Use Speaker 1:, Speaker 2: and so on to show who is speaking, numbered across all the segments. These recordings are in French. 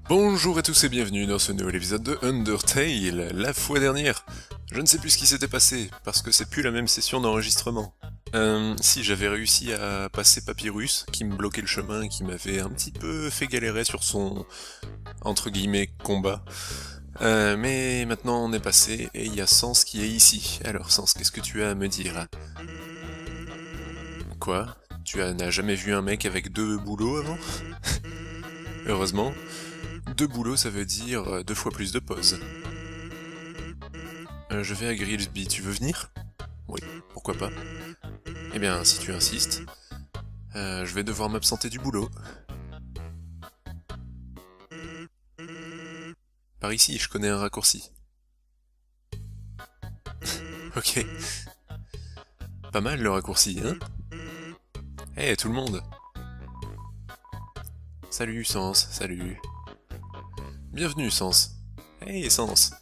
Speaker 1: Bonjour à tous et bienvenue dans ce nouvel épisode de Undertale. La fois dernière, je ne sais plus ce qui s'était passé, parce que c'est plus la même session d'enregistrement. Si j'avais réussi à passer Papyrus, qui me bloquait le chemin et qui m'avait un petit peu fait galérer sur son, entre guillemets, combat. Mais maintenant on est passé, et il y a Sens qui est ici. Alors Sens, qu'est-ce que tu as à me dire? Quoi? N'as jamais vu un mec avec deux boulots avant? Heureusement. Deux boulots, ça veut dire deux fois plus de pauses. Je vais à Grillsby, tu veux venir? Oui, pourquoi pas. Eh bien, si tu insistes, je vais devoir m'absenter du boulot. Par ici, je connais un raccourci. Ok. Pas mal le raccourci, hein? Eh, tout le monde! Salut, Sens, salut. Bienvenue, Sens. Hey, Sens.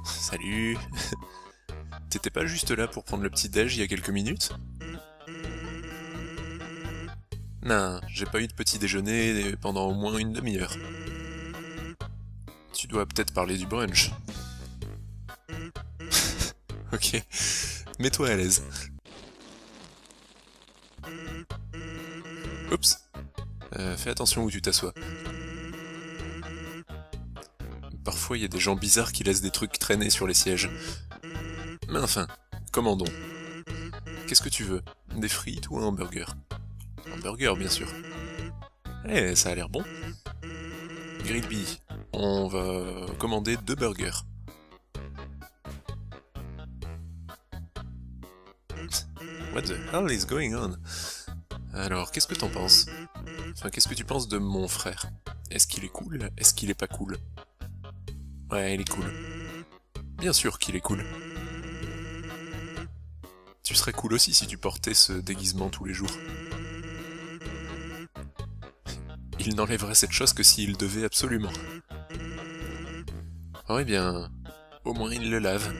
Speaker 1: Salut. T'étais pas juste là pour prendre le petit déj il y a quelques minutes? Non, j'ai pas eu de petit déjeuner pendant au moins une demi-heure. Tu dois peut-être parler du brunch. Ok, mets-toi à l'aise. Oups. Fais attention où tu t'assois. Parfois, il y a des gens bizarres qui laissent des trucs traîner sur les sièges. Mais enfin, commandons. Qu'est-ce que tu veux? Des frites ou un hamburger? Un burger, bien sûr. Eh, ça a l'air bon. Grillby, on va commander 2 burgers. What the hell is going on? Alors, qu'est-ce que t'en penses? Enfin, qu'est-ce que tu penses de mon frère? Est-ce qu'il est cool? Est-ce qu'il est pas cool? Ouais, il est cool. Bien sûr qu'il est cool. Tu serais cool aussi si tu portais ce déguisement tous les jours. Il n'enlèverait cette chose que s'il devait absolument. Oh, eh bien, au moins il le lave.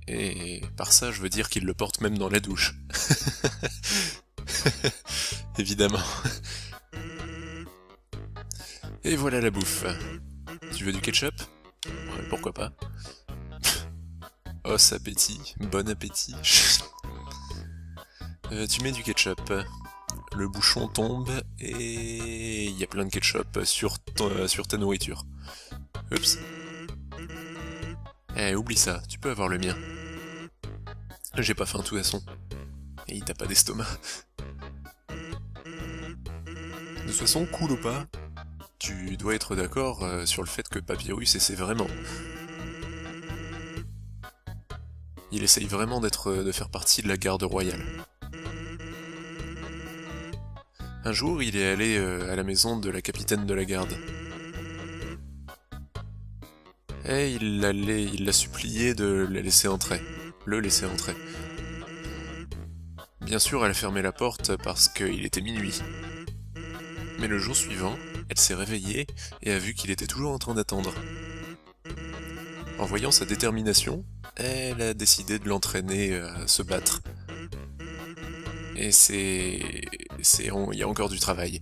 Speaker 1: Et par ça, je veux dire qu'il le porte même dans la douche. Évidemment. Et voilà la bouffe. Tu veux du ketchup? Ouais, pourquoi pas. Os appétit, bon appétit. Tu mets du ketchup. Le bouchon tombe et il y a plein de ketchup sur ta nourriture. Oups. Eh, oublie ça, tu peux avoir le mien. J'ai pas faim de toute façon. Et il t'a pas d'estomac. De toute façon, cool ou pas, tu dois être d'accord sur le fait que Papyrus essaie vraiment. Il essaye vraiment de faire partie de la garde royale. Un jour, il est allé à la maison de la capitaine de la garde. Et il l'a supplié de la laisser entrer. Le laisser entrer. Bien sûr, elle a fermé la porte parce qu'il était minuit. Mais le jour suivant, elle s'est réveillée et a vu qu'il était toujours en train d'attendre. En voyant sa détermination, elle a décidé de l'entraîner à se battre. Et il y a encore du travail.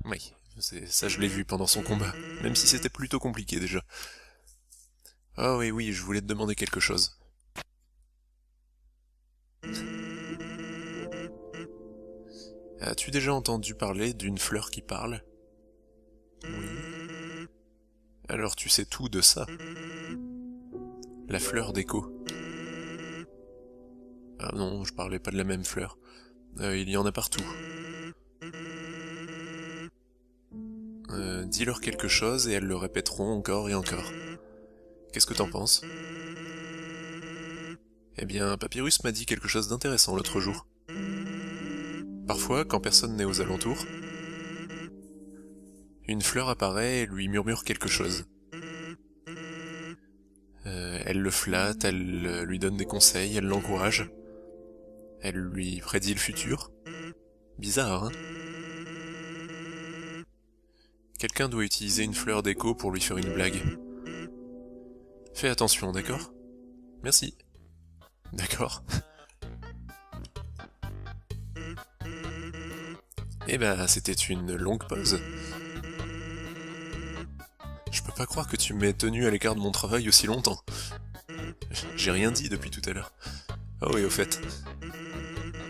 Speaker 1: Oui, ça je l'ai vu pendant son combat, même si c'était plutôt compliqué déjà. Oh oui, oui, je voulais te demander quelque chose. As-tu déjà entendu parler d'une fleur qui parle? Oui. Alors tu sais tout de ça. La fleur d'écho. Ah non, je parlais pas de la même fleur. Il y en a partout. Dis-leur quelque chose et elles le répéteront encore et encore. Qu'est-ce que t'en penses? Eh bien, Papyrus m'a dit quelque chose d'intéressant l'autre jour. Parfois, quand personne n'est aux alentours, une fleur apparaît et lui murmure quelque chose. Elle le flatte, elle lui donne des conseils, elle l'encourage. Elle lui prédit le futur. Bizarre, hein? Quelqu'un doit utiliser une fleur d'écho pour lui faire une blague. Fais attention, d'accord? Merci. D'accord. Eh ben, c'était une longue pause. Je peux pas croire que tu m'aies tenu à l'écart de mon travail aussi longtemps. J'ai rien dit depuis tout à l'heure. Oh oui, au fait.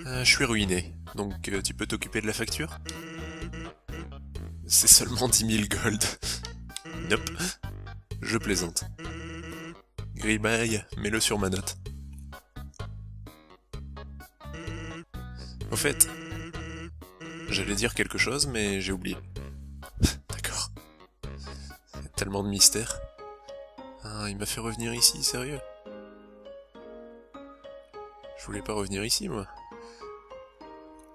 Speaker 1: Je suis ruiné, donc tu peux t'occuper de la facture? C'est seulement 10 000 gold. Nope, je plaisante. Grimaille, mets-le sur ma note. Au fait, j'allais dire quelque chose, mais j'ai oublié. D'accord. Il y a tellement de mystères. Ah, il m'a fait revenir ici, sérieux? Je voulais pas revenir ici, moi.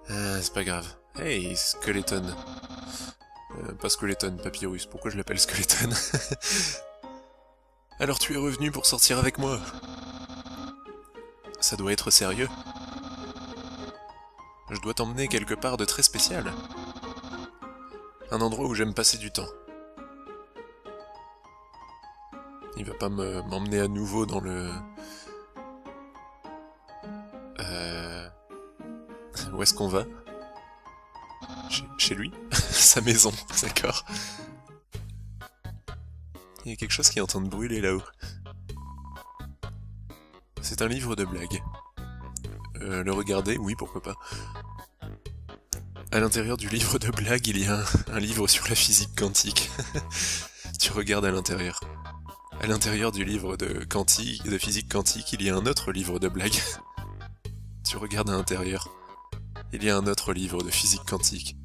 Speaker 1: Ah, c'est pas grave. Hey, Skeleton. Pas Skeleton, Papyrus. Pourquoi je l'appelle Skeleton? Alors tu es revenu pour sortir avec moi? Ça doit être sérieux. Je dois t'emmener quelque part de très spécial. Un endroit où j'aime passer du temps. Il va pas m'emmener à nouveau dans le... Où est-ce qu'on va? Chez lui? Sa maison, d'accord. Il y a quelque chose qui est en train de brûler là-haut. C'est un livre de blagues. Le regarder, oui, pourquoi pas. À l'intérieur du livre de blagues, il y a un livre sur la physique quantique. Tu regardes à l'intérieur. À l'intérieur du livre de physique quantique, il y a un autre livre de blagues. Tu regardes à l'intérieur. Il y a un autre livre de physique quantique.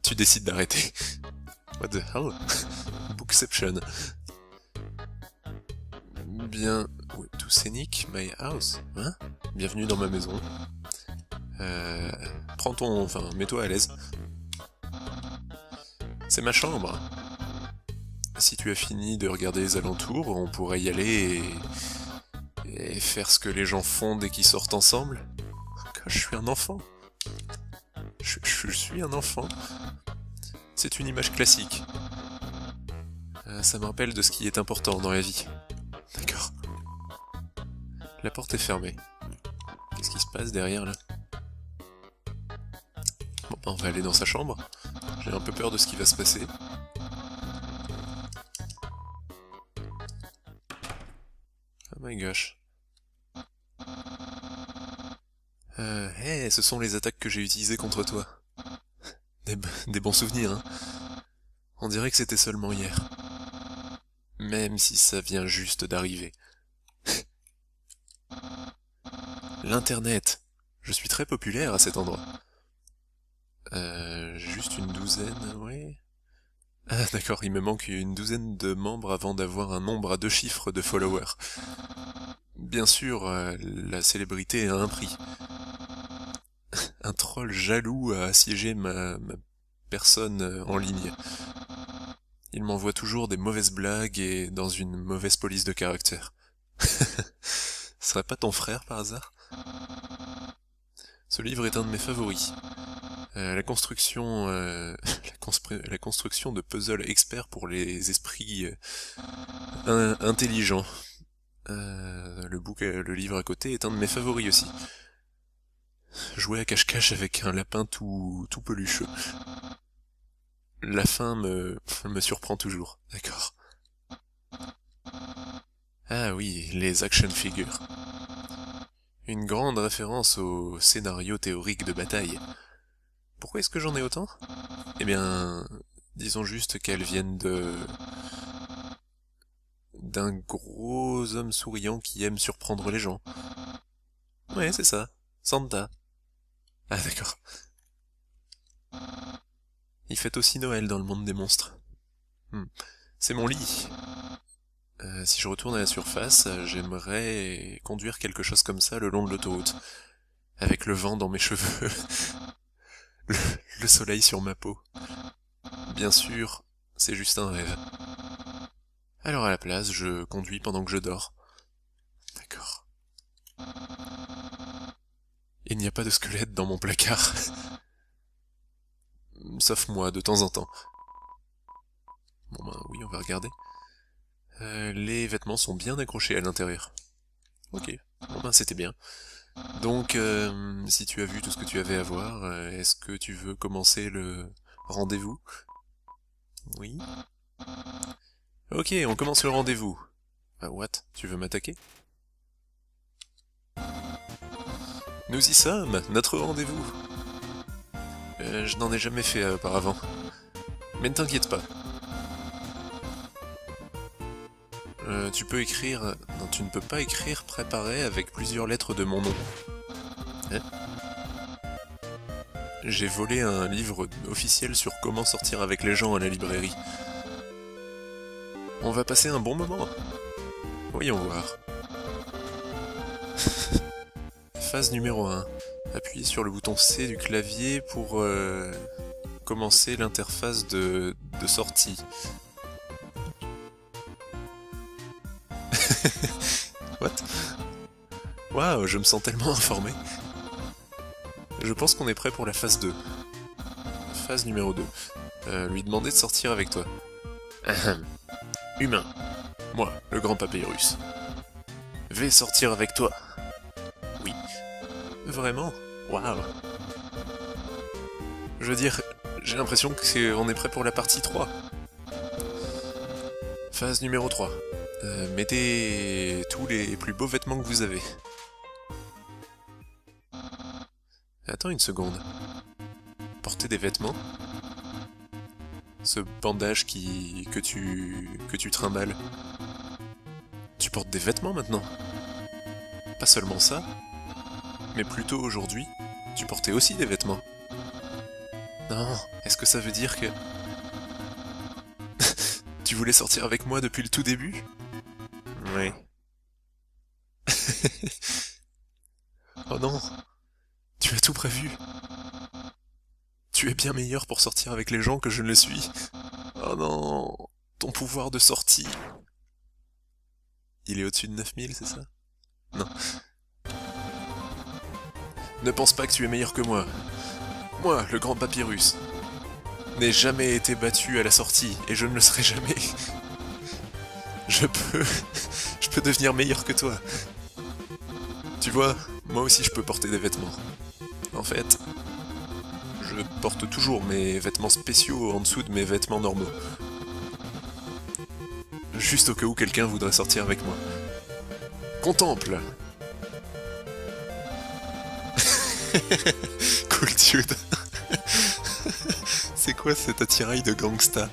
Speaker 1: Tu décides d'arrêter. What the hell? Bookception. Bien... To scenic my house. Hein? Bienvenue dans ma maison. Prends ton... Enfin, mets-toi à l'aise. C'est ma chambre. Si tu as fini de regarder les alentours, on pourrait y aller et faire ce que les gens font dès qu'ils sortent ensemble. Je suis un enfant. Je suis un enfant. C'est une image classique. Ça me rappelle de ce qui est important dans la vie. D'accord. La porte est fermée. Qu'est-ce qui se passe derrière là? Bon, on va aller dans sa chambre. J'ai un peu peur de ce qui va se passer. Oh my gosh. Hey, ce sont les attaques que j'ai utilisées contre toi. Des bons souvenirs, hein. On dirait que c'était seulement hier. Même si ça vient juste d'arriver. L'Internet. Je suis très populaire à cet endroit. Juste une douzaine, ouais. Ah d'accord, il me manque une douzaine de membres avant d'avoir un nombre à 2 chiffres de followers. Bien sûr, la célébrité a un prix. Un troll jaloux a assiégé ma personne en ligne. Il m'envoie toujours des mauvaises blagues et dans une mauvaise police de caractère. Ce serait pas ton frère par hasard? Ce livre est un de mes favoris. La construction de puzzles experts pour les esprits intelligents. Le livre à côté est un de mes favoris aussi. Jouer à cache-cache avec un lapin tout pelucheux. La fin me surprend toujours, d'accord. Ah oui, les action figures. Une grande référence au scénario théorique de bataille. Pourquoi est-ce que j'en ai autant? Eh bien, disons juste qu'elles viennent d'un gros homme souriant qui aime surprendre les gens. Ouais, c'est ça. Santa. Ah d'accord. Il fête aussi Noël dans le monde des monstres. C'est mon lit. Si je retourne à la surface, j'aimerais conduire quelque chose comme ça le long de l'autoroute. Avec le vent dans mes cheveux. le soleil sur ma peau. Bien sûr, c'est juste un rêve. Alors à la place, je conduis pendant que je dors. D'accord. Il n'y a pas de squelette dans mon placard. Sauf moi, de temps en temps. Bon ben oui, on va regarder. Les vêtements sont bien accrochés à l'intérieur. Ok, bon ben c'était bien. Donc, si tu as vu tout ce que tu avais à voir, est-ce que tu veux commencer le rendez-vous? Oui? Ok, on commence le rendez-vous. Ah, what? Tu veux m'attaquer? Nous y sommes, notre rendez-vous. Je n'en ai jamais fait auparavant. Mais ne t'inquiète pas. Tu peux écrire... Non, tu ne peux pas écrire préparé avec plusieurs lettres de mon nom. Hein? J'ai volé un livre officiel sur comment sortir avec les gens à la librairie. On va passer un bon moment. Voyons voir. Phase numéro 1. Appuyez sur le bouton C du clavier pour commencer l'interface de sortie. What? Waouh, je me sens tellement informé. Je pense qu'on est prêt pour la phase 2. Phase numéro 2. Lui demander de sortir avec toi. Humain. Moi, le grand papyrus. Vais sortir avec toi. Oui. Vraiment? Waouh. Je veux dire, j'ai l'impression qu'on est prêt pour la partie 3. Phase numéro 3. Mettez tous les plus beaux vêtements que vous avez. Attends une seconde. Porter des vêtements? Ce bandage que tu trimbales. Tu portes des vêtements maintenant? Pas seulement ça, mais plutôt aujourd'hui, tu portais aussi des vêtements. Non, est-ce que ça veut dire que... Tu voulais sortir avec moi depuis le tout début? Oui. Oh non, tu as tout prévu. Tu es bien meilleur pour sortir avec les gens que je ne le suis. Oh non, ton pouvoir de sortie. Il est au-dessus de 9000, c'est ça? Non. Ne pense pas que tu es meilleur que moi. Moi, le grand papyrus, n'ai jamais été battu à la sortie, et je ne le serai jamais. Je peux devenir meilleur que toi. Tu vois, moi aussi je peux porter des vêtements. En fait, je porte toujours mes vêtements spéciaux en dessous de mes vêtements normaux. Juste au cas où quelqu'un voudrait sortir avec moi. Contemple. Cool dude. C'est quoi cet attirail de gangsta?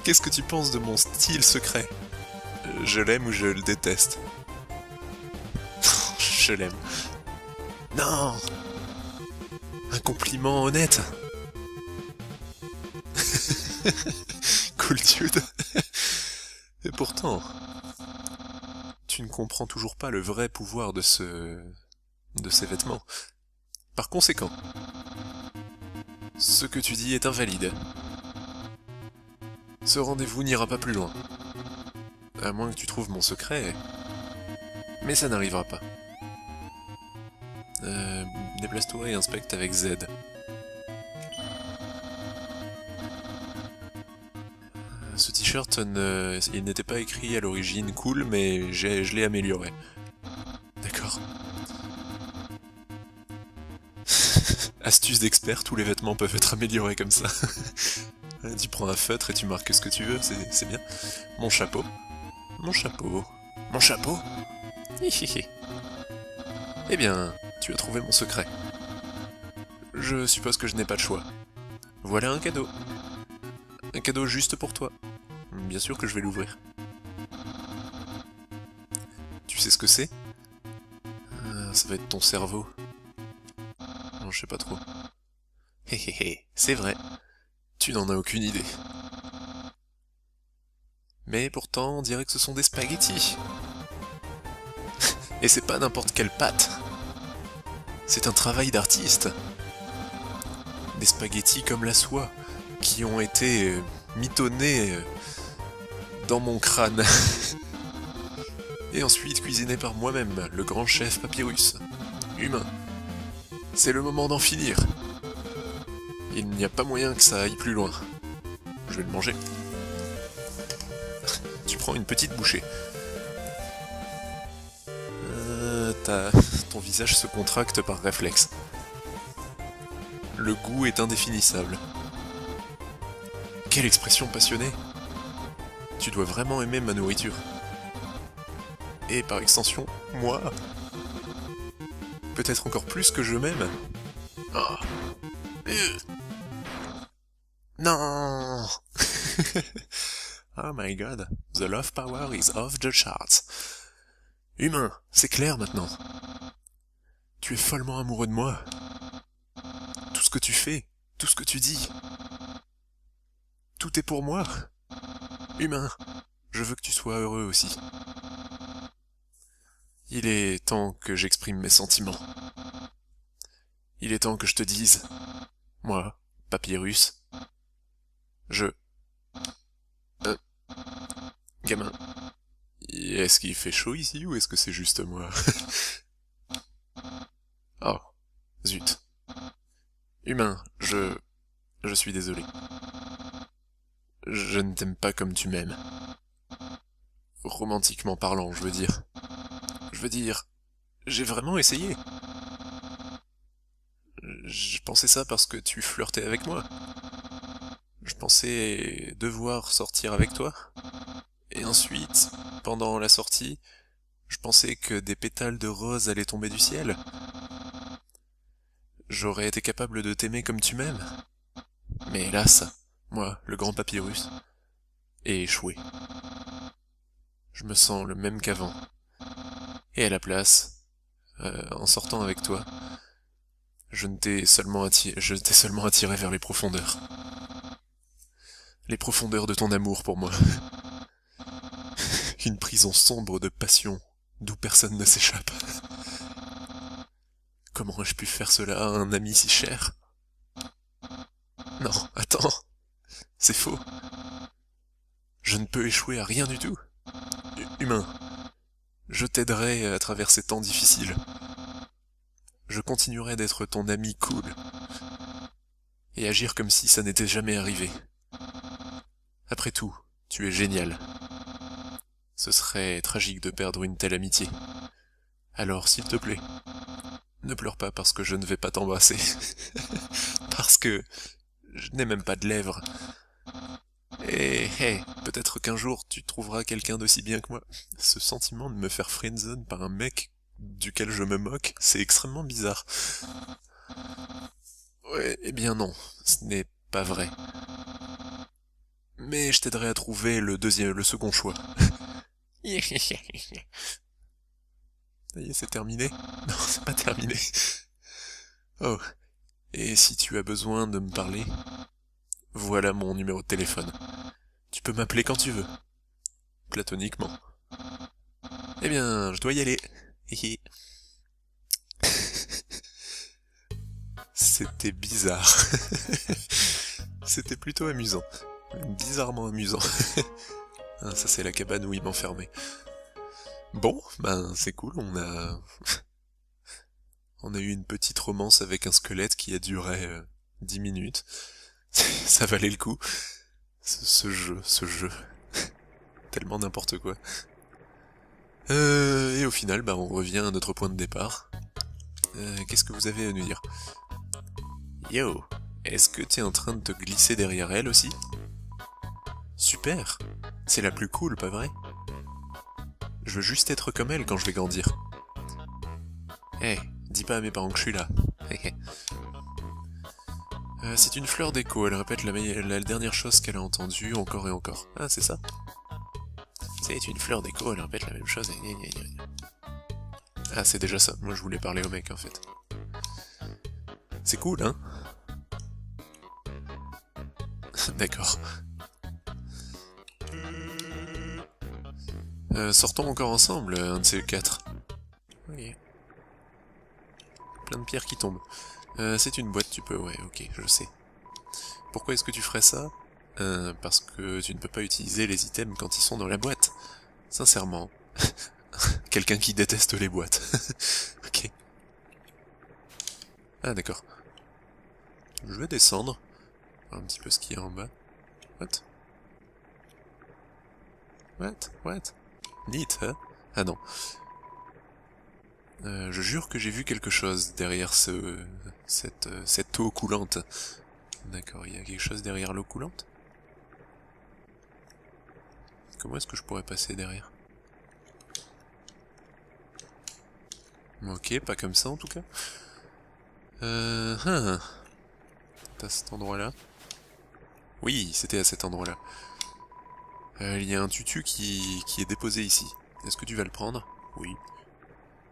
Speaker 1: Qu'est-ce que tu penses de mon style secret? Je l'aime ou je le déteste? Je l'aime. Non! Un compliment honnête! Cool dude. Et pourtant, tu ne comprends toujours pas le vrai pouvoir de ces vêtements. Par conséquent, ce que tu dis est invalide. Ce rendez-vous n'ira pas plus loin. À moins que tu trouves mon secret. Mais ça n'arrivera pas. Déplace-toi et inspecte avec Z. Ce t-shirt, il n'était pas écrit à l'origine cool, mais je l'ai amélioré. D'accord. Astuce d'expert, tous les vêtements peuvent être améliorés comme ça. Tu prends un feutre et tu marques ce que tu veux, c'est bien. Mon chapeau. Mon chapeau. Mon chapeau. Hihihi. Eh bien, tu as trouvé mon secret. Je suppose que je n'ai pas le choix. Voilà un cadeau. Un cadeau juste pour toi. Bien sûr que je vais l'ouvrir. Tu sais ce que c'est? Ça va être ton cerveau. Non, je sais pas trop. Hé hé hé, c'est vrai. Tu n'en as aucune idée. Mais pourtant, on dirait que ce sont des spaghettis. Et c'est pas n'importe quelle pâte. C'est un travail d'artiste. Des spaghettis comme la soie, qui ont été mitonnés dans mon crâne. Et ensuite cuisinés par moi-même, le grand chef Papyrus. Humain. C'est le moment d'en finir. Il n'y a pas moyen que ça aille plus loin. Je vais le manger. Tu prends une petite bouchée. Ton visage se contracte par réflexe. Le goût est indéfinissable. Quelle expression passionnée! Tu dois vraiment aimer ma nourriture. Et par extension, moi. Peut-être encore plus que je m'aime. Oh. Non. Oh my god, the love power is off the charts. Humain, c'est clair maintenant. Tu es follement amoureux de moi. Tout ce que tu fais, tout ce que tu dis, tout est pour moi. Humain, je veux que tu sois heureux aussi. Il est temps que j'exprime mes sentiments. Il est temps que je te dise, moi, Papyrus, je... gamin, est-ce qu'il fait chaud ici ou est-ce que c'est juste moi? Oh, zut. Humain, je suis désolé. Je ne t'aime pas comme tu m'aimes. Romantiquement parlant, je veux dire. J'ai vraiment essayé. Je pensais ça parce que tu flirtais avec moi. Je pensais devoir sortir avec toi. Et ensuite, pendant la sortie, je pensais que des pétales de rose allaient tomber du ciel. J'aurais été capable de t'aimer comme tu m'aimes. Mais hélas, moi, le grand Papyrus, ai échoué. Je me sens le même qu'avant. Et à la place, en sortant avec toi, je t'ai seulement attiré vers les profondeurs. Les profondeurs de ton amour pour moi. Une prison sombre de passion, d'où personne ne s'échappe. Comment ai-je pu faire cela à un ami si cher? Non, attends, c'est faux. Je ne peux échouer à rien du tout. Humain, je t'aiderai à travers ces temps difficiles. Je continuerai d'être ton ami cool. Et agir comme si ça n'était jamais arrivé. Après tout, tu es génial. Ce serait tragique de perdre une telle amitié. Alors, s'il te plaît, ne pleure pas parce que je ne vais pas t'embrasser. Parce que je n'ai même pas de lèvres. Et hey, peut-être qu'un jour tu trouveras quelqu'un d'aussi bien que moi. Ce sentiment de me faire friendzone par un mec duquel je me moque, c'est extrêmement bizarre. Ouais, eh bien non, ce n'est pas vrai. Mais je t'aiderai à trouver le second choix. Ça y est, c'est terminé? Non, c'est pas terminé. Oh, et si tu as besoin de me parler, voilà mon numéro de téléphone. Tu peux m'appeler quand tu veux. Platoniquement. Eh bien, je dois y aller. C'était bizarre. C'était plutôt amusant. Bizarrement amusant. Ah, ça c'est la cabane où il m'enfermait. Bon, ben c'est cool, on a eu une petite romance avec un squelette qui a duré 10 minutes. Ça valait le coup. Ce jeu. Tellement n'importe quoi. Et au final, bah on revient à notre point de départ. Qu'est-ce que vous avez à nous dire? Yo, est-ce que t'es en train de te glisser derrière elle aussi? Super, c'est la plus cool, pas vrai? Je veux juste être comme elle quand je vais grandir. Eh, dis pas à mes parents que je suis là. C'est une fleur d'écho, elle répète la dernière chose qu'elle a entendue encore et encore. Ah, c'est ça? C'est une fleur d'écho, elle répète la même chose. Ah, c'est déjà ça. Moi, je voulais parler au mec, en fait. C'est cool, hein? D'accord. Sortons encore ensemble, un de ces quatre. Oui. Plein de pierres qui tombent. C'est une boîte, tu peux, ouais, ok, je sais. Pourquoi est-ce que tu ferais ça? Parce que tu ne peux pas utiliser les items quand ils sont dans la boîte. Sincèrement. Quelqu'un qui déteste les boîtes. Ok. Ah, d'accord. Je vais descendre. Voir un petit peu ce qu'il y a en bas. What? Neat, hein? Ah non. Je jure que j'ai vu quelque chose derrière cette eau coulante. D'accord, il y a quelque chose derrière l'eau coulante? Comment est-ce que je pourrais passer derrière? Ok, pas comme ça en tout cas. À cet endroit-là. Oui, c'était à cet endroit-là. Il y a un tutu qui est déposé ici. Est-ce que tu vas le prendre? Oui.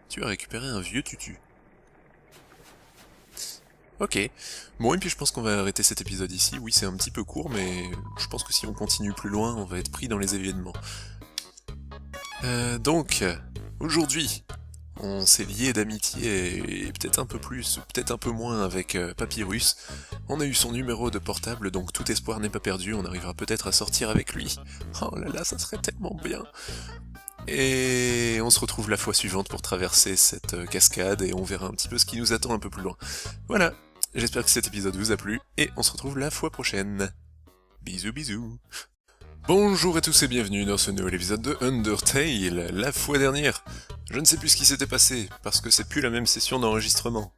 Speaker 1: Tu as récupéré un vieux tutu. Ok. Bon, et puis je pense qu'on va arrêter cet épisode ici. Oui, c'est un petit peu court, mais je pense que si on continue plus loin, on va être pris dans les événements. Donc, aujourd'hui, on s'est lié d'amitié et peut-être un peu plus, ou peut-être un peu moins avec Papyrus. On a eu son numéro de portable, donc tout espoir n'est pas perdu, on arrivera peut-être à sortir avec lui. Oh là là, ça serait tellement bien. Et on se retrouve la fois suivante pour traverser cette cascade et on verra un petit peu ce qui nous attend un peu plus loin. Voilà, j'espère que cet épisode vous a plu et on se retrouve la fois prochaine. Bisous bisous. Bonjour à tous et bienvenue dans ce nouvel épisode de Undertale. La fois dernière, je ne sais plus ce qui s'était passé, parce que c'est plus la même session d'enregistrement.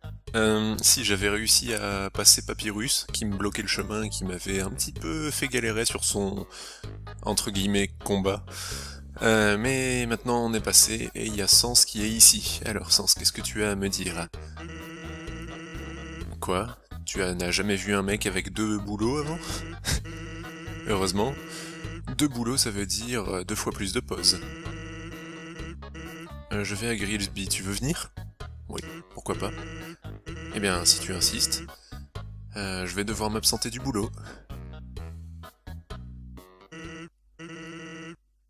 Speaker 1: Si j'avais réussi à passer Papyrus, qui me bloquait le chemin et qui m'avait un petit peu fait galérer sur son, entre guillemets, combat. Mais maintenant on est passé, et il y a Sens qui est ici. Alors Sens, qu'est-ce que tu as à me dire? Quoi? N'as jamais vu un mec avec 2 boulots avant? Heureusement. 2 boulots, ça veut dire 2 fois plus de pauses. Je vais à Grillsby, tu veux venir? Oui, pourquoi pas. Eh bien, si tu insistes, je vais devoir m'absenter du boulot.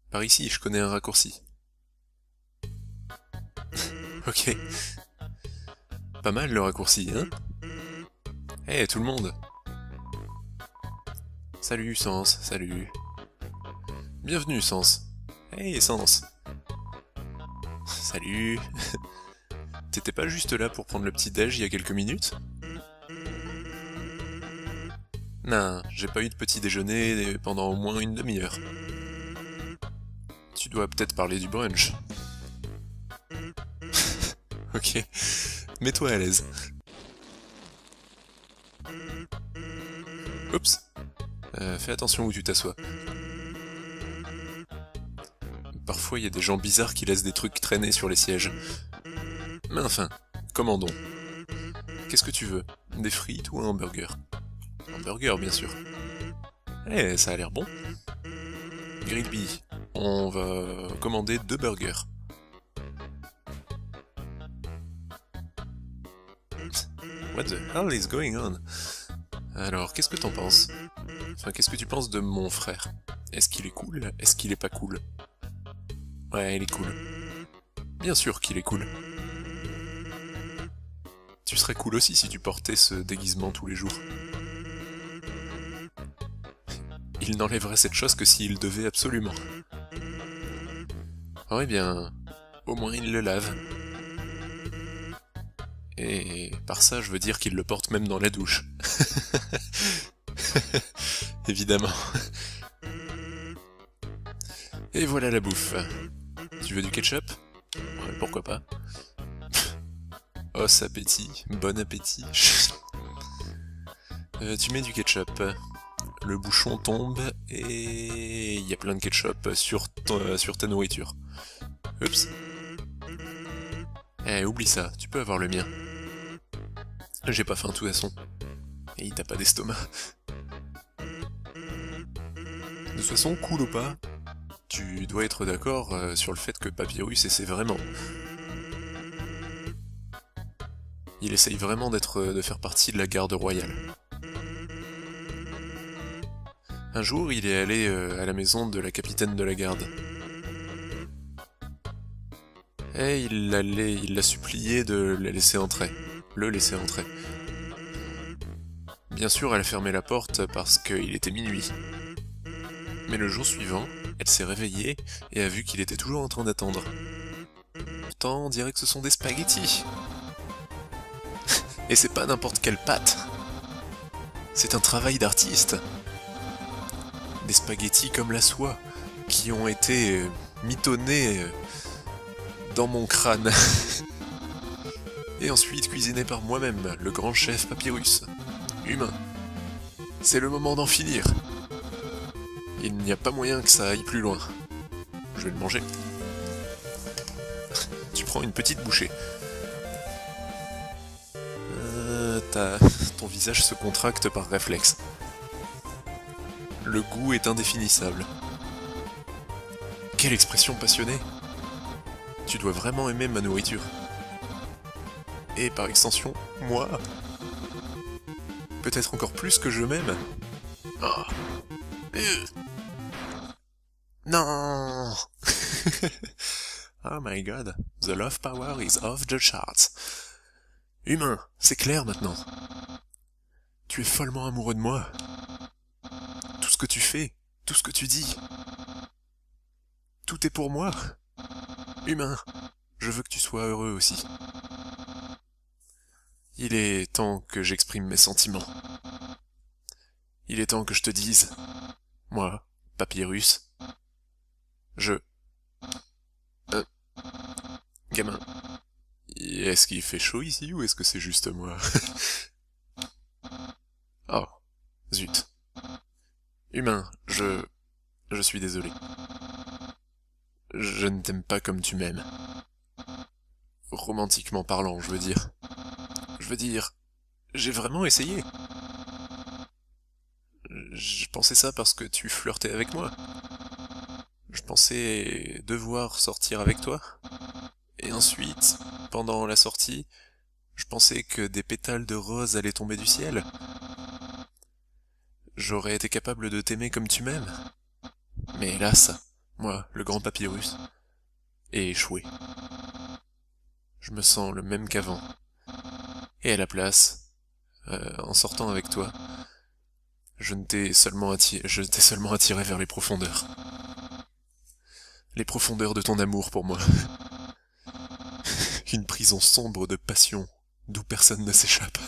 Speaker 1: Par ici, je connais un raccourci. Ok. Pas mal le raccourci, hein? Eh, tout le monde! Salut, Sens, salut. Bienvenue, Sens. Hey, Sens. Salut. T'étais pas juste là pour prendre le petit déj il y a quelques minutes? Non, j'ai pas eu de petit déjeuner pendant au moins une demi-heure. Tu dois peut-être parler du brunch. Ok, mets-toi à l'aise. Oups. Fais attention où tu t'assois. Parfois il y a des gens bizarres qui laissent des trucs traîner sur les sièges. Mais enfin, commandons. Qu'est-ce que tu veux? Des frites ou un hamburger? Un burger, bien sûr. Eh, ça a l'air bon. Grillby, on va commander 2 burgers. What the hell is going on? Alors, qu'est-ce que t'en penses? Enfin, qu'est-ce que tu penses de mon frère? Est-ce qu'il est cool? Est-ce qu'il est pas cool? Ouais, il est cool. Bien sûr qu'il est cool. Tu serais cool aussi si tu portais ce déguisement tous les jours. Il n'enlèverait cette chose que s'il devait absolument. Oh, eh bien, au moins il le lave. Et par ça, je veux dire qu'il le porte même dans la douche. Évidemment. Et voilà la bouffe. Tu veux du ketchup? Ouais, pourquoi pas. Oh, ça appétit. Bon appétit. Tu mets du ketchup. Le bouchon tombe et il y a plein de ketchup sur ta nourriture. Oups. Eh, oublie ça, tu peux avoir le mien. J'ai pas faim de toute façon. Et il t'a pas d'estomac. De toute façon, cool ou pas, tu dois être d'accord sur le fait que Papyrus essaie vraiment. Il essaye vraiment de faire partie de la garde royale. Un jour, il est allé à la maison de la capitaine de la garde. Et il l'a supplié de la laisser entrer. Le laisser entrer. Bien sûr, elle a fermé la porte parce qu'il était minuit. Mais le jour suivant, elle s'est réveillée et a vu qu'il était toujours en train d'attendre. Pourtant, on dirait que ce sont des spaghettis. Et c'est pas n'importe quelle pâte. C'est un travail d'artiste. Des spaghettis comme la soie, qui ont été mitonnés dans mon crâne. et ensuite cuisiné par moi-même, le grand chef Papyrus. Humain. C'est le moment d'en finir. Il n'y a pas moyen que ça aille plus loin. Je vais le manger. Tu prends une petite bouchée. Ton visage se contracte par réflexe. Le goût est indéfinissable. Quelle expression passionnée! Tu dois vraiment aimer ma nourriture. Et par extension, moi. Peut-être encore plus que je m'aime. Oh. Non. Oh my god, the love power is off the charts. Humain, c'est clair maintenant. Tu es follement amoureux de moi. Tout ce que tu fais, tout ce que tu dis, tout est pour moi. Humain, je veux que tu sois heureux aussi. Il est temps que j'exprime mes sentiments. Il est temps que je te dise, moi, Papyrus, gamin, est-ce qu'il fait chaud ici ou est-ce que c'est juste moi? Oh, zut. Humain, je suis désolé. Je ne t'aime pas comme tu m'aimes. Romantiquement parlant, je veux dire. J'ai vraiment essayé. Je pensais ça parce que tu flirtais avec moi. Je pensais devoir sortir avec toi. Et ensuite, pendant la sortie, je pensais que des pétales de rose allaient tomber du ciel. J'aurais été capable de t'aimer comme tu m'aimes. Mais hélas, moi, le grand Papyrus, ai échoué. Je me sens le même qu'avant. Et à la place, en sortant avec toi, je t'ai seulement attiré vers les profondeurs. Les profondeurs de ton amour pour moi. Une prison sombre de passion, d'où personne ne s'échappe.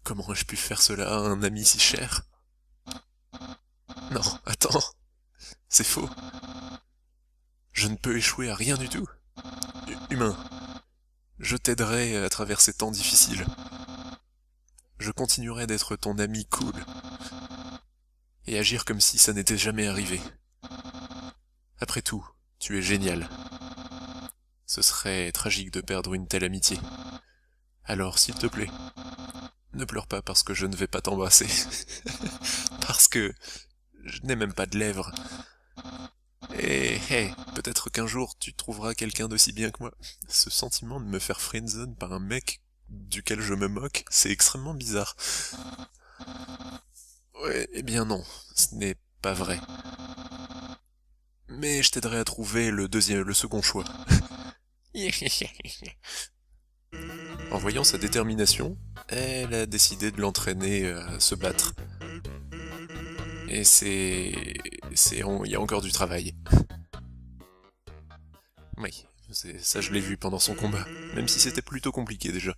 Speaker 1: Comment ai-je pu faire cela à un ami si cher? Non, attends, c'est faux. Je ne peux échouer à rien du tout. Humain, je t'aiderai à travers ces temps difficiles. Je continuerai d'être ton ami cool. Et agir comme si ça n'était jamais arrivé. Après tout, tu es génial. Ce serait tragique de perdre une telle amitié. Alors, s'il te plaît, ne pleure pas parce que je ne vais pas t'embrasser. Parce que je n'ai même pas de lèvres. Et hey, peut-être qu'un jour tu trouveras quelqu'un d'aussi bien que moi. Ce sentiment de me faire friendzone par un mec duquel je me moque, c'est extrêmement bizarre. Ouais, eh bien non, ce n'est pas vrai. Mais je t'aiderai à trouver le second choix. En voyant sa détermination, elle a décidé de l'entraîner à se battre. Et il y a encore du travail. Oui, ça je l'ai vu pendant son combat, même si c'était plutôt compliqué déjà.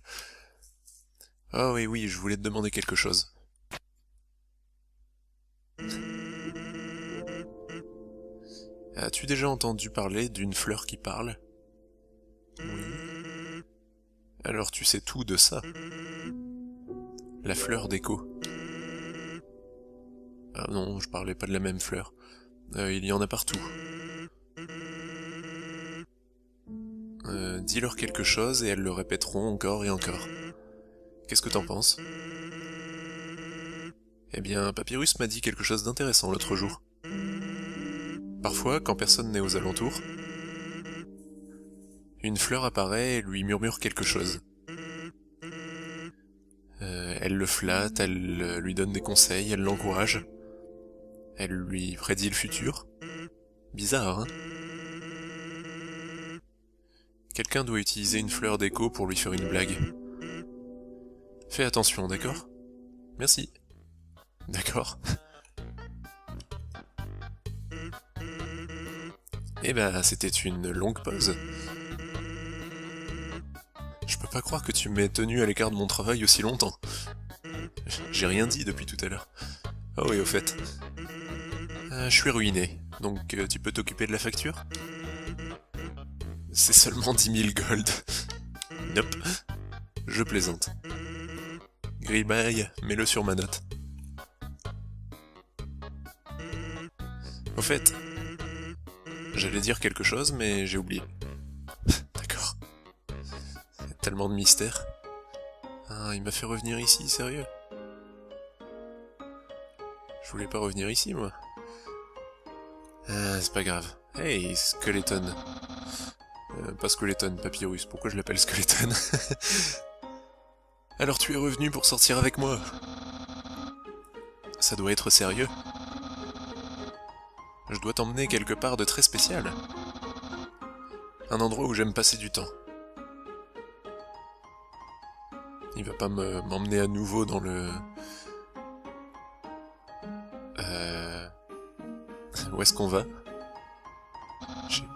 Speaker 1: Oh oui, je voulais te demander quelque chose. As-tu déjà entendu parler d'une fleur qui parle? Oui. Alors tu sais tout de ça. La fleur d'écho. Ah non, je parlais pas de la même fleur. Il y en a partout. Dis-leur quelque chose et elles le répéteront encore et encore. Qu'est-ce que t'en penses? Eh bien, Papyrus m'a dit quelque chose d'intéressant l'autre jour. Parfois, quand personne n'est aux alentours, une fleur apparaît et lui murmure quelque chose. Elle le flatte, elle lui donne des conseils, elle l'encourage. Elle lui prédit le futur. Bizarre, hein? Quelqu'un doit utiliser une fleur d'écho pour lui faire une blague. Fais attention, d'accord? Merci. D'accord. Eh ben, c'était une longue pause. Je peux pas croire que tu m'aies tenu à l'écart de mon travail aussi longtemps. J'ai rien dit depuis tout à l'heure. Oh oui, au fait. Je suis ruiné, donc tu peux t'occuper de la facture? C'est seulement 10 000 gold. Nope. Je plaisante. Gribaille, mets-le sur ma note. Au fait, j'allais dire quelque chose, mais j'ai oublié. D'accord. Il y a tellement de mystère. Ah, il m'a fait revenir ici, sérieux? Je voulais pas revenir ici, moi. Ah, c'est pas grave. Hey, Skeleton. Pas Skeleton, Papyrus. Pourquoi je l'appelle Skeleton? Alors tu es revenu pour sortir avec moi. Ça doit être sérieux. Je dois t'emmener quelque part de très spécial. Un endroit où j'aime passer du temps. Il va pas m'emmener à nouveau dans le... Où est-ce qu'on va?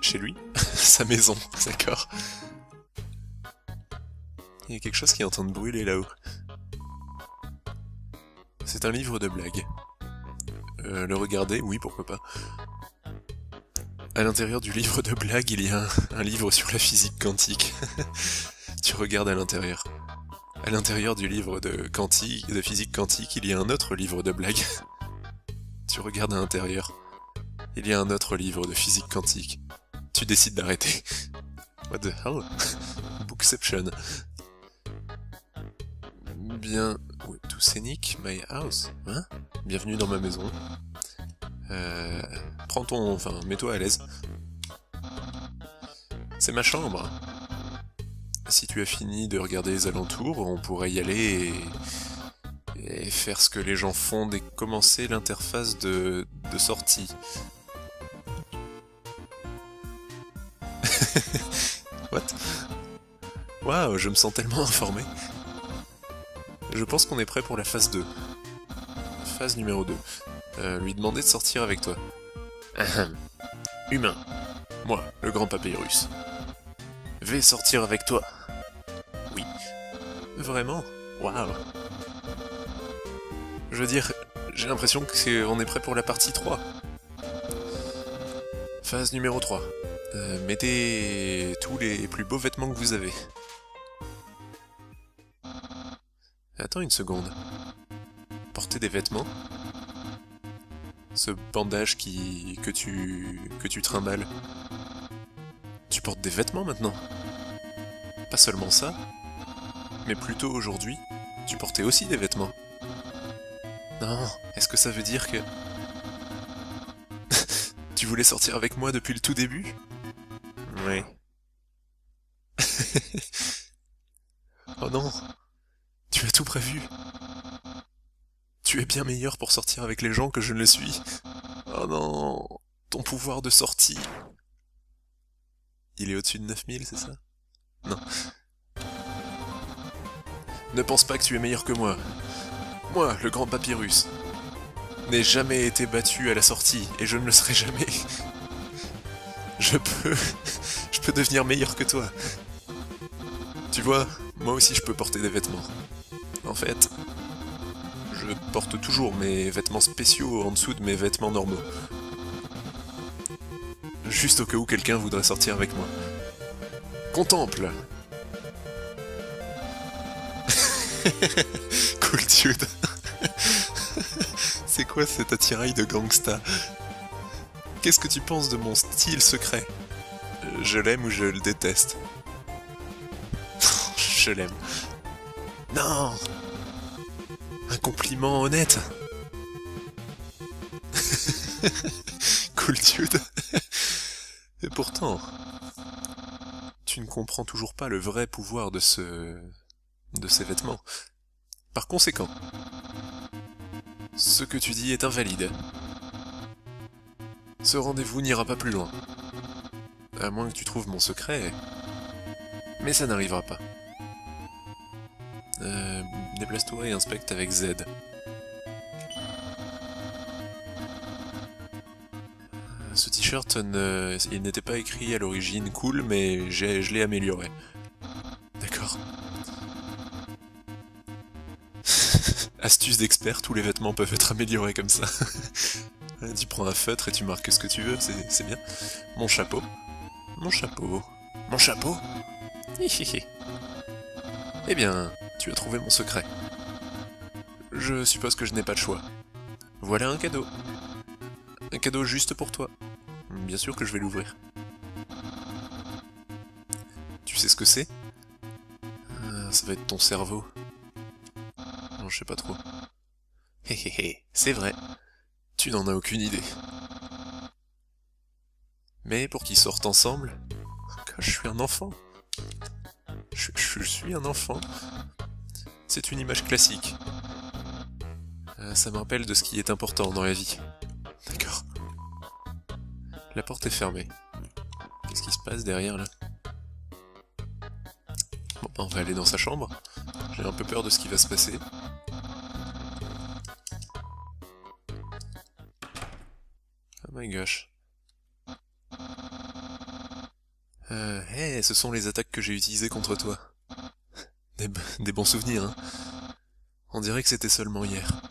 Speaker 1: Chez lui? Sa maison, d'accord. Il y a quelque chose qui est en train de brûler là-haut. C'est un livre de blagues. Le regarder, oui, pourquoi pas. À l'intérieur du livre de blagues, il y a un livre sur la physique quantique. Tu regardes à l'intérieur. À l'intérieur du livre de physique quantique, il y a un autre livre de blagues. Tu regardes à l'intérieur. Il y a un autre livre de physique quantique. Tu décides d'arrêter. What the hell? Bookception. Bien... To scenic my house. Hein? Bienvenue dans ma maison. Prends ton... Enfin, mets-toi à l'aise. C'est ma chambre. Si tu as fini de regarder les alentours, on pourrait y aller et faire ce que les gens font et commencer l'interface de sortie. What? Waouh, je me sens tellement informé. Je pense qu'on est prêt pour la phase 2. Phase numéro 2. Lui demander de sortir avec toi. Humain. Moi, le grand papyrus. Vais sortir avec toi. Oui. Vraiment? Waouh. Je veux dire, j'ai l'impression qu'on est prêt pour la partie 3. Phase numéro 3. Mettez tous les plus beaux vêtements que vous avez. Attends une seconde. Porter des vêtements? Ce bandage que tu trimbales. Tu portes des vêtements maintenant? Pas seulement ça, mais plutôt aujourd'hui, tu portais aussi des vêtements. Non, est-ce que ça veut dire que... Tu voulais sortir avec moi depuis le tout début? Oui. Oh non, tu as tout prévu. Tu es bien meilleur pour sortir avec les gens que je ne le suis. Oh non, ton pouvoir de sortie. Il est au-dessus de 9000, c'est ça? Non. Ne pense pas que tu es meilleur que moi. Moi, le grand papyrus, n'ai jamais été battu à la sortie, et je ne le serai jamais. Je peux devenir meilleur que toi. Tu vois, moi aussi je peux porter des vêtements. En fait, je porte toujours mes vêtements spéciaux en dessous de mes vêtements normaux. Juste au cas où quelqu'un voudrait sortir avec moi. Contemple. Cool dude. C'est quoi cet attirail de gangsta? Qu'est-ce que tu penses de mon style secret? Je l'aime ou je le déteste? Je l'aime. Non! Un compliment honnête! Cool dude. Et pourtant, tu ne comprends toujours pas le vrai pouvoir de ces vêtements. Par conséquent, ce que tu dis est invalide. Ce rendez-vous n'ira pas plus loin. À moins que tu trouves mon secret. Mais ça n'arrivera pas. Déplace-toi et inspecte avec Z. Ce t-shirt, il n'était pas écrit à l'origine cool, mais je l'ai amélioré. D'accord. Astuce d'expert, tous les vêtements peuvent être améliorés comme ça. Tu prends un feutre et tu marques ce que tu veux, c'est bien. Mon chapeau. Mon chapeau. Mon chapeau. Eh bien, tu as trouvé mon secret. Je suppose que je n'ai pas de choix. Voilà un cadeau. Un cadeau juste pour toi. Bien sûr que je vais l'ouvrir. Tu sais ce que c'est? Ça va être ton cerveau. Non, je sais pas trop. Hé hé hé, c'est vrai. Tu n'en as aucune idée. Mais pour qu'ils sortent ensemble, je suis un enfant. Je suis un enfant. C'est une image classique. Ça me rappelle de ce qui est important dans la vie. D'accord. La porte est fermée. Qu'est-ce qui se passe derrière là? Bon, on va aller dans sa chambre. J'ai un peu peur de ce qui va se passer. Oh my gosh. Hey, ce sont les attaques que j'ai utilisées contre toi. Des bons souvenirs, hein. On dirait que c'était seulement hier.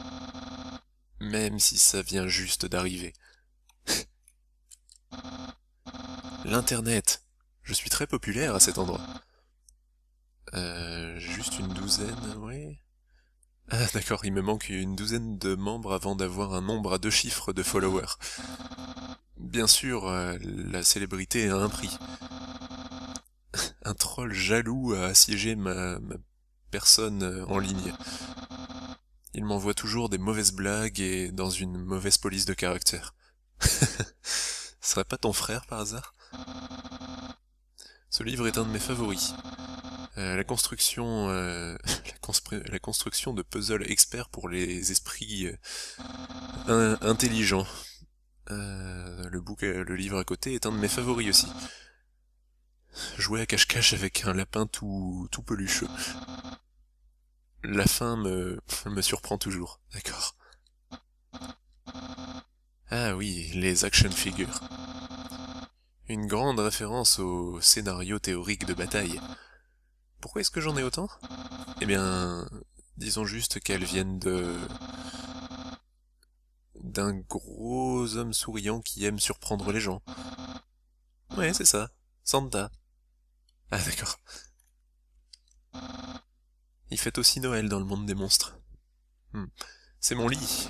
Speaker 1: Même si ça vient juste d'arriver. L'Internet. Je suis très populaire à cet endroit. Juste une douzaine, ouais. Ah d'accord, il me manque une douzaine de membres avant d'avoir un nombre à 2 chiffres de followers. Bien sûr, la célébrité a un prix. Un troll jaloux a assiégé ma personne en ligne. Il m'envoie toujours des mauvaises blagues et dans une mauvaise police de caractère. Ce serait pas ton frère par hasard? Ce livre est un de mes favoris. La construction de puzzles experts pour les esprits intelligents. Le livre à côté est un de mes favoris aussi. Jouer à cache-cache avec un lapin tout pelucheux. La fin me surprend toujours, d'accord. Ah oui, les action figures. Une grande référence au scénario théorique de bataille. Pourquoi est-ce que j'en ai autant? Eh bien, disons juste qu'elles viennent d'un gros homme souriant qui aime surprendre les gens. Ouais, c'est ça. Santa. Ah d'accord. Il fête aussi Noël dans le monde des monstres. C'est mon lit.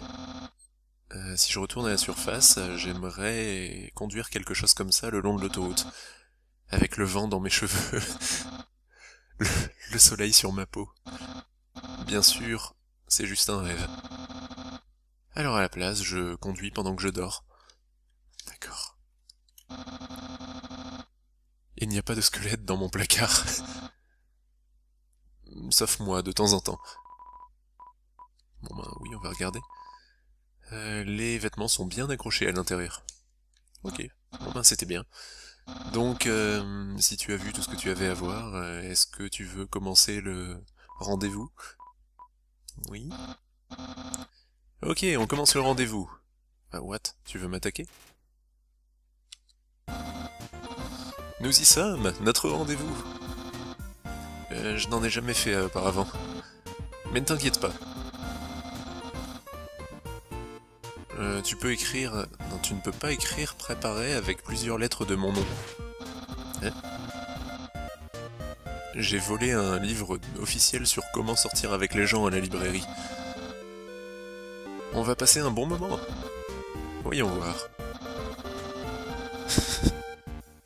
Speaker 1: Si je retourne à la surface, j'aimerais conduire quelque chose comme ça le long de l'autoroute. Avec le vent dans mes cheveux. le soleil sur ma peau. Bien sûr, c'est juste un rêve. Alors à la place, je conduis pendant que je dors. D'accord. Il n'y a pas de squelette dans mon placard. Sauf moi, de temps en temps. Bon ben oui, on va regarder. Les vêtements sont bien accrochés à l'intérieur. Ok, bon ben c'était bien. Donc, si tu as vu tout ce que tu avais à voir, est-ce que tu veux commencer le rendez-vous? Oui. Ok, on commence le rendez-vous. Ah, what? Tu veux m'attaquer? Nous y sommes, notre rendez-vous. Je n'en ai jamais fait auparavant. Mais ne t'inquiète pas. Tu peux écrire... Non, tu ne peux pas écrire préparé avec plusieurs lettres de mon nom. Hein? J'ai volé un livre officiel sur comment sortir avec les gens à la librairie. On va passer un bon moment. Voyons voir.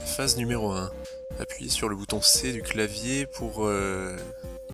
Speaker 1: Phase numéro 1. Appuyez sur le bouton C du clavier pour